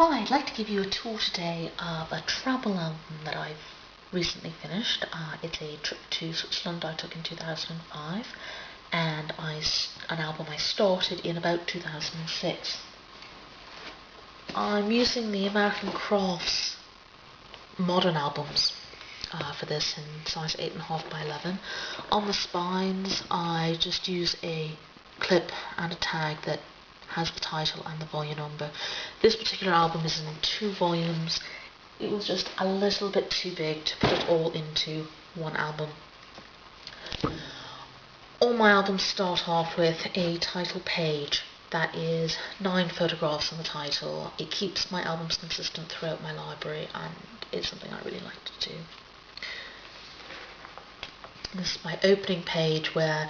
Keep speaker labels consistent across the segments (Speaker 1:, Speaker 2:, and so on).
Speaker 1: Hi, I'd like to give you a tour today of a travel album that I've recently finished. It's a trip to Switzerland I took in 2005, and an album I started in about 2006. I'm using the American Crafts modern albums for this in size 8.5 by 11. On the spines I just use a clip and a tag that has the title and the volume number. This particular album is in 2 volumes. It was just a little bit too big to put it all into one album. All my albums start off with a title page that is 9 photographs on the title. It keeps my albums consistent throughout my library, and it's something I really like to do. This is my opening page, where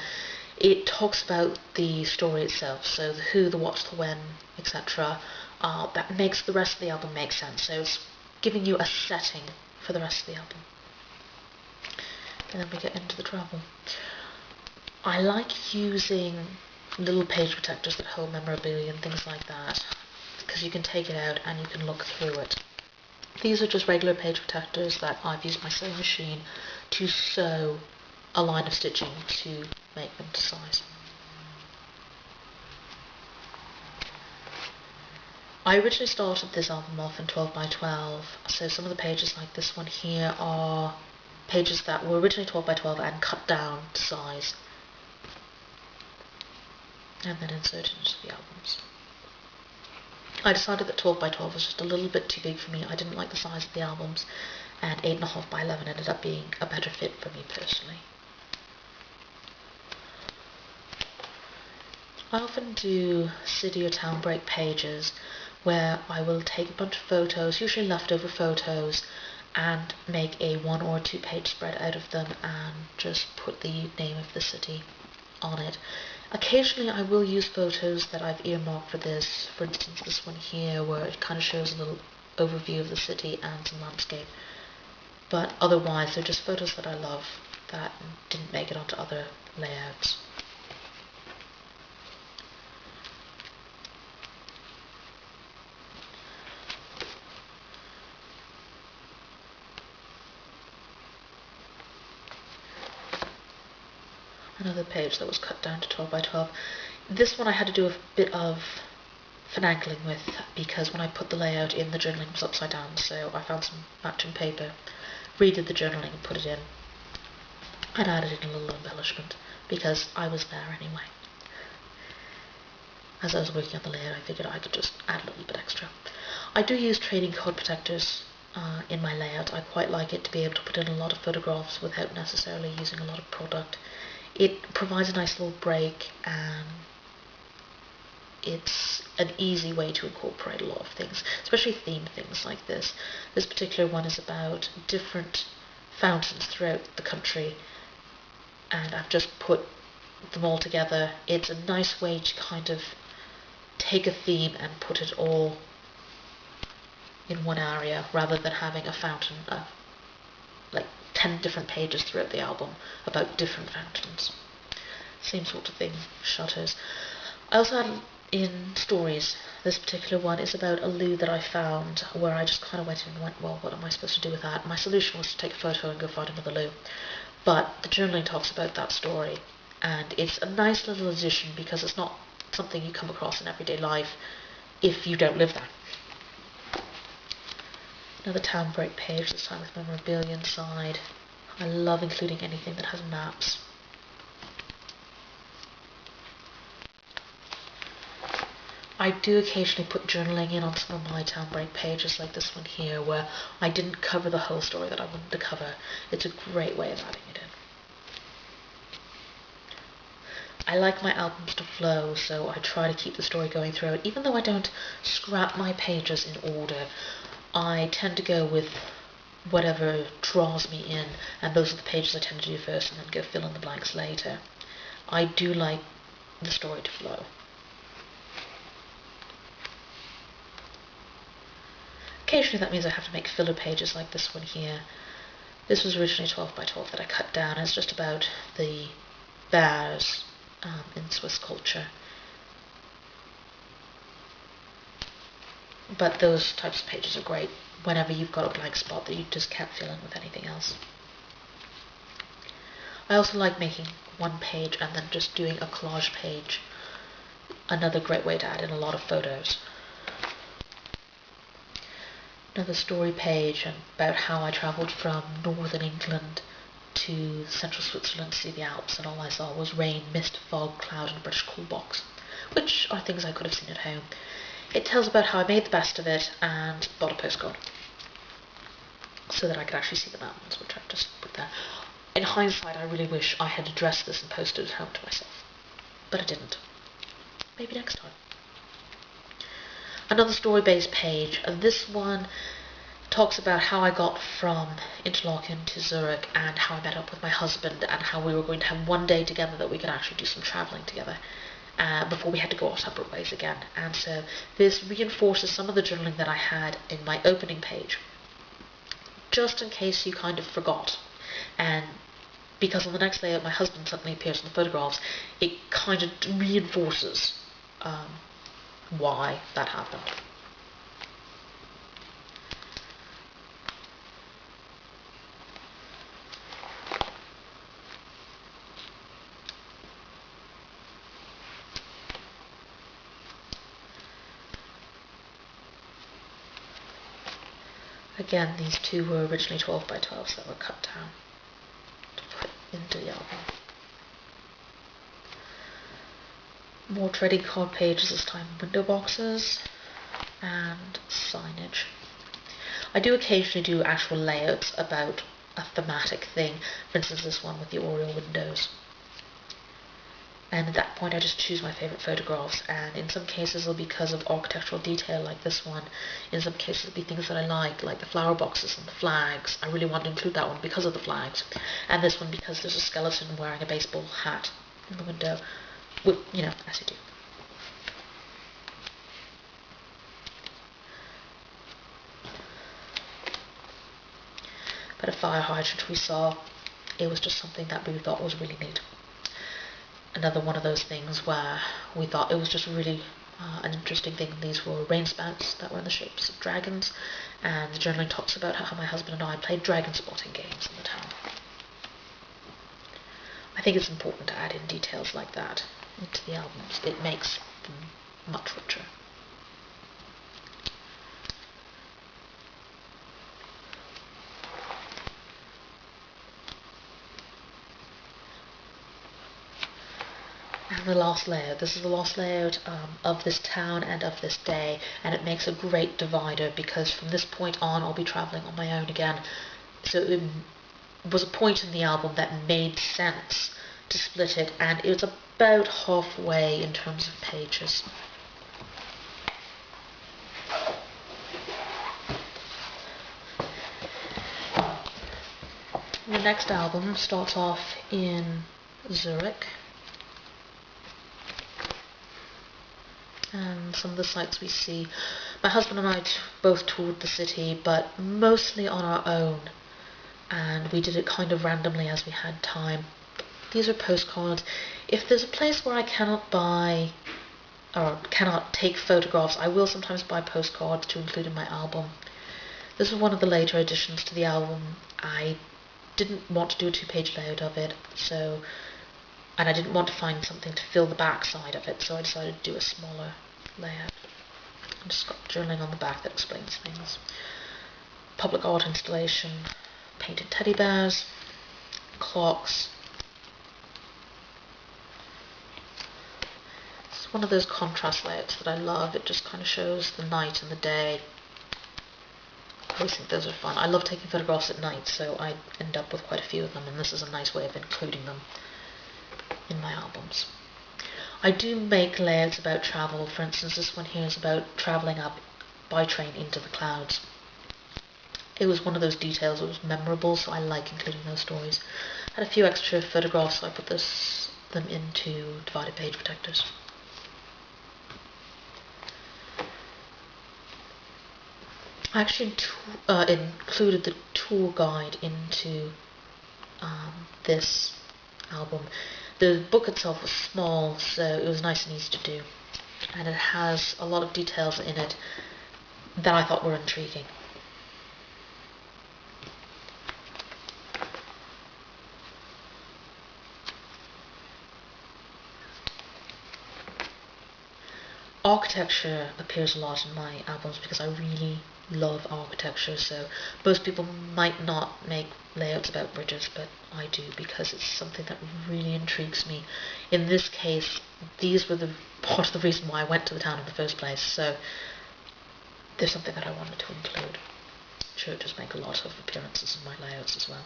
Speaker 1: it talks about the story itself, so the who, the what, the when, etc. That makes the rest of the album make sense. So it's giving you a setting for the rest of the album. And then we get into the travel. I like using little page protectors that hold memorabilia and things like that, because you can take it out and you can look through it. These are just regular page protectors that I've used my sewing machine to sew a line of stitching to make them to size. I originally started this album off in 12 by 12, so some of the pages like this one here are pages that were originally 12 by 12 and cut down to size and then inserted into the albums. I decided that 12 by 12 was just a little bit too big for me. I didn't like the size of the albums, and 8.5 by 11 ended up being a better fit for me personally. I often do city or town break pages where I will take a bunch of photos, usually leftover photos, and make a 1 or 2 page spread out of them and just put the name of the city on it. Occasionally I will use photos that I've earmarked for this. For instance, this one here, where it kind of shows a little overview of the city and some landscape. But otherwise they're just photos that I love that didn't make it onto other layouts. Another page that was cut down to 12 by 12. This one I had to do a bit of finagling with, because when I put the layout in, the journaling was upside down, so I found some matching paper, redid the journaling and put it in, and added in a little embellishment, because I was there anyway. As I was working on the layout, I figured I could just add a little bit extra. I do use trading card protectors in my layout. I quite like it to be able to put in a lot of photographs without necessarily using a lot of product. It provides a nice little break, and it's an easy way to incorporate a lot of things, especially themed things like this. This particular one is about different fountains throughout the country, and I've just put them all together. It's a nice way to kind of take a theme and put it all in one area, rather than having a fountain like 10 different pages throughout the album about different fountains. Same sort of thing, shutters. I also had in stories. This particular one is about a loo that I found, where I just kind of went in and went, well, what am I supposed to do with that? My solution was to take a photo and go find another loo. But the journaling talks about that story, and it's a nice little addition, because it's not something you come across in everyday life if you don't live there. Another town break page, this time with memorabilia inside. I love including anything that has maps. I do occasionally put journaling in on some of my town break pages, like this one here, where I didn't cover the whole story that I wanted to cover. It's a great way of adding it in. I like my albums to flow, so I try to keep the story going through it. Even though I don't scrap my pages in order, I tend to go with whatever draws me in, and those are the pages I tend to do first and then go fill in the blanks later. I do like the story to flow. Occasionally that means I have to make filler pages like this one here. This was originally 12 by 12 that I cut down. It's just about the bears in Swiss culture. But those types of pages are great whenever you've got a blank spot that you just can't fill in with anything else. I also like making one page and then just doing a collage page. Another great way to add in a lot of photos. Another story page about how I travelled from northern England to central Switzerland to see the Alps, and all I saw was rain, mist, fog, cloud, and a British cool box, which are things I could have seen at home. It tells about how I made the best of it and bought a postcard so that I could actually see the mountains, which I've just put there. In hindsight, I really wish I had addressed this and posted it home to myself, but I didn't. Maybe next time. Another story-based page. This one talks about how I got from Interlaken to Zurich and how I met up with my husband and how we were going to have one day together that we could actually do some travelling together before we had to go our separate ways again. And so this reinforces some of the journaling that I had in my opening page, just in case you kind of forgot. And because on the next layout my husband suddenly appears in the photographs, it kind of reinforces why that happened. Again, these two were originally 12 by 12, so they were cut down to put into the album. More trading card pages, this time window boxes and signage. I do occasionally do actual layouts about a thematic thing, for instance this one with the oriel windows. And at that point I just choose my favourite photographs, and in some cases it'll be because of architectural detail like this one. In some cases it'll be things that I like the flower boxes and the flags. I really want to include that one because of the flags. And this one because there's a skeleton wearing a baseball hat in the window. Well, you know, as you do. But a fire hydrant we saw, it was just something that we thought was really neat. Another one of those things where we thought it was just really an interesting thing. These were rain spouts that were in the shapes of dragons, and the journaling talks about how my husband and I played dragon spotting games in the town. I think it's important to add in details like that into the albums. It makes them much richer. And the last layout. This is the last layout of this town and of this day, and it makes a great divider because from this point on I'll be travelling on my own again. So it was a point in the album that made sense to split it, and it was about halfway in terms of pages. The next album starts off in Zurich. And some of the sights we see. My husband and I both toured the city, but mostly on our own, and we did it kind of randomly as we had time. These are postcards. If there's a place where I cannot buy or cannot take photographs, I will sometimes buy postcards to include in my album. This is one of the later additions to the album. I didn't want to do a 2-page layout of it, and I didn't want to find something to fill the back side of it, so I decided to do a smaller layout. I just got journaling on the back that explains things. Public art installation, painted teddy bears, clocks. It's one of those contrast layouts that I love. It just kind of shows the night and the day. I always think those are fun. I love taking photographs at night, so I end up with quite a few of them, and this is a nice way of including them in my albums. I do make layouts about travel. For instance, this one here is about travelling up by train into the clouds. It was one of those details that was memorable, so I like including those stories. I had a few extra photographs, so I put them into divided page protectors. I actually included the tour guide into this album. The book itself was small, so it was nice and easy to do, and it has a lot of details in it that I thought were intriguing. Architecture appears a lot in my albums because I really love architecture, so most people might not make layouts about bridges, but I do because it's something that really intrigues me. In this case, these were the part of the reason why I went to the town in the first place, so there's something that I wanted to include. Churches make a lot of appearances in my layouts as well.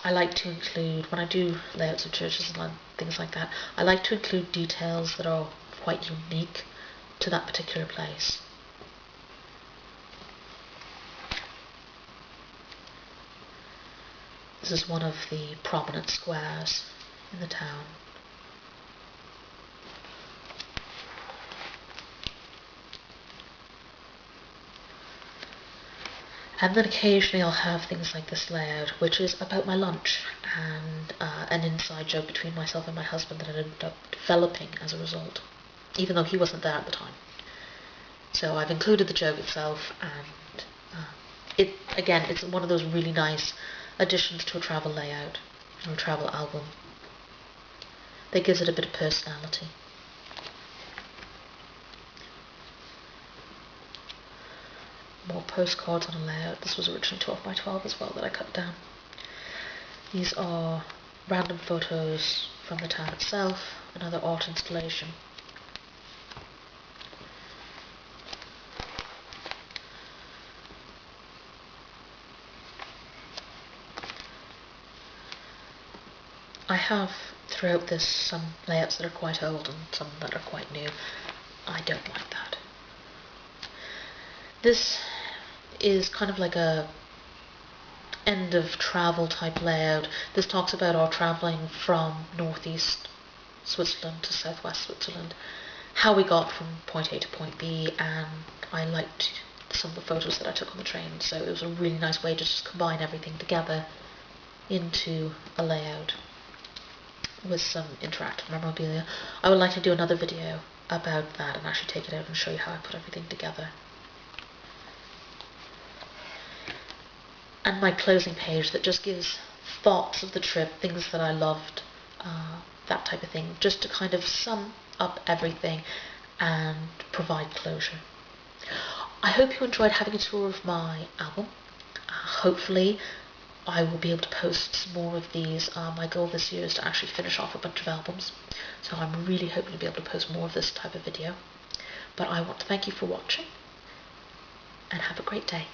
Speaker 1: I like to include, when I do layouts of churches and things like that, I like to include details that are quite unique to that particular place. This is one of the prominent squares in the town. And then occasionally I'll have things like this layout, which is about my lunch, and an inside joke between myself and my husband that ended up developing as a result, even though he wasn't there at the time. So I've included the joke itself, and it's one of those really nice additions to a travel layout, or a travel album, that gives it a bit of personality. More postcards on a layout. This was originally 12 by 12 as well that I cut down. These are random photos from the town itself, another art installation. I have throughout this some layouts that are quite old and some that are quite new. I don't like that. This is kind of like a end of travel type layout. This talks about our travelling from northeast Switzerland to southwest Switzerland, how we got from point A to point B, and I liked some of the photos that I took on the train, so it was a really nice way to just combine everything together into a layout with some interactive memorabilia. I would like to do another video about that and actually take it out and show you how I put everything together. And my closing page that just gives thoughts of the trip, things that I loved, that type of thing, just to kind of sum up everything and provide closure. I hope you enjoyed having a tour of my album. Hopefully I will be able to post some more of these. My goal this year is to actually finish off a bunch of albums, so I'm really hoping to be able to post more of this type of video. But I want to thank you for watching, and have a great day.